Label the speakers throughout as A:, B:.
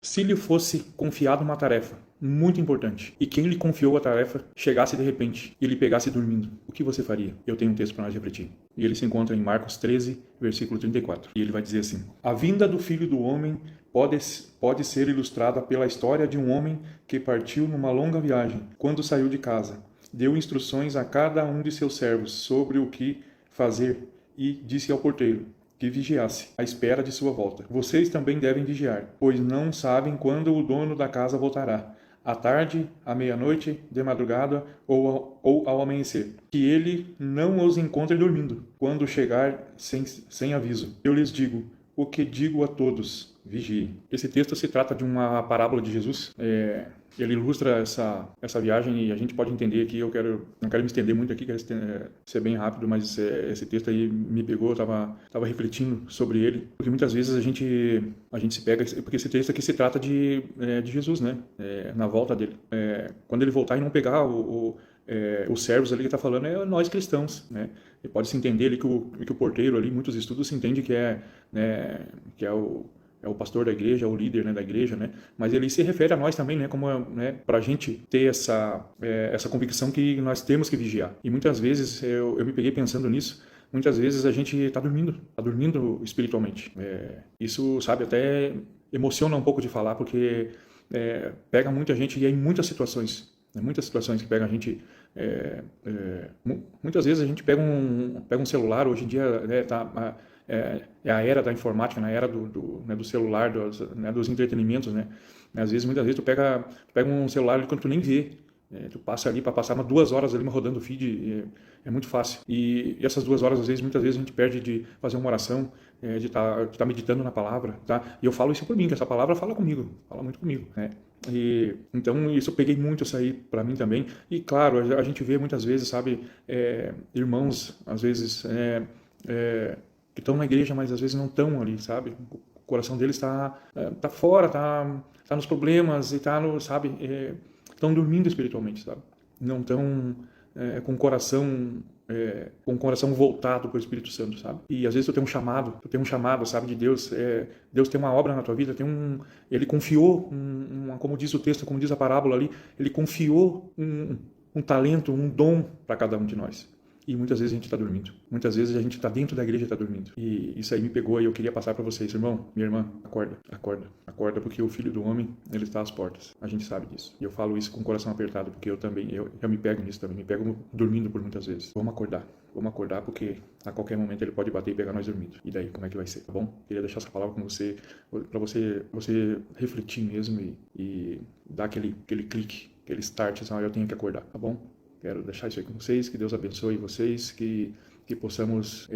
A: Se lhe fosse confiado uma tarefa muito importante e quem lhe confiou a tarefa chegasse de repente e lhe pegasse dormindo, o que você faria? Eu tenho um texto para nós refletir. E ele se encontra em Marcos 13, versículo 34. E ele vai dizer assim: A vinda do Filho do Homem pode ser ilustrada pela história de um homem que partiu numa longa viagem. Quando saiu de casa, deu instruções a cada um de seus servos sobre o que fazer e disse ao porteiro que vigiasse, à espera de sua volta. Vocês também devem vigiar, pois não sabem quando o dono da casa voltará, à tarde, à meia-noite, de madrugada ou ao amanhecer, que ele não os encontre dormindo, quando chegar sem aviso. Eu lhes digo o que digo a todos: vigiem. Esse texto se trata de uma parábola de Jesus. Ele ilustra essa viagem e a gente pode entender aqui. Não quero me estender muito aqui, quero ser bem rápido, mas esse texto aí me pegou. Eu estava refletindo sobre ele, porque muitas vezes a gente se pega, porque esse texto aqui se trata de Jesus, né? Na volta dele. Quando ele voltar e não pegar os servos ali que está falando é nós cristãos, né? E pode-se entender ali que o porteiro ali, muitos estudos se entende que é o pastor da igreja, o líder, né, da igreja, né? Mas ele se refere a nós também, né, como, né, para a gente ter essa convicção que nós temos que vigiar. E muitas vezes eu me peguei pensando nisso. Muitas vezes a gente está dormindo espiritualmente. Isso, sabe, até emociona um pouco de falar, porque pega muita gente e é em muitas situações que pega a gente. Muitas vezes a gente pega um celular. Hoje em dia, né, é a era da informática, na era do celular, dos entretenimentos, né? Muitas vezes tu pega um celular ali quando tu nem vê. Tu passa ali para passar umas 2 horas ali rodando o feed, é muito fácil. E essas 2 horas, muitas vezes a gente perde de fazer uma oração, de tá meditando na palavra, tá? E eu falo isso por mim, que essa palavra fala comigo, fala muito comigo, né? E então isso eu peguei muito isso aí para mim também. E claro, a gente vê muitas vezes, sabe, irmãos, às vezes, que estão na igreja, mas às vezes não estão ali, sabe? O coração deles está fora, tá nos problemas e tá no, sabe? Estão dormindo espiritualmente, sabe? Não estão com o coração voltado para o Espírito Santo, sabe? E às vezes tu tem um chamado, sabe, de Deus. Deus tem uma obra na tua vida, ele confiou, como diz o texto, como diz a parábola ali, ele confiou um talento, um dom para cada um de nós. E muitas vezes a gente está dormindo. Muitas vezes a gente está dentro da igreja e está dormindo. E isso aí me pegou e eu queria passar para vocês. Irmão, minha irmã, acorda. Acorda, porque o Filho do Homem, ele está às portas. A gente sabe disso. E eu falo isso com o coração apertado, porque eu me pego nisso também. Me pego dormindo por muitas vezes. Vamos acordar, porque a qualquer momento ele pode bater e pegar nós dormindo. E daí, como é que vai ser, tá bom? Queria deixar essa palavra com você, para você refletir mesmo e dar aquele clique, aquele start, assim, eu tenho que acordar, tá bom? Quero deixar isso aí com vocês, que Deus abençoe vocês, que possamos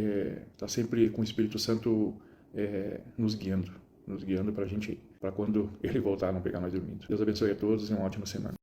A: estar sempre com o Espírito Santo nos guiando para quando Ele voltar não pegar nós dormindo. Deus abençoe a todos e uma ótima semana.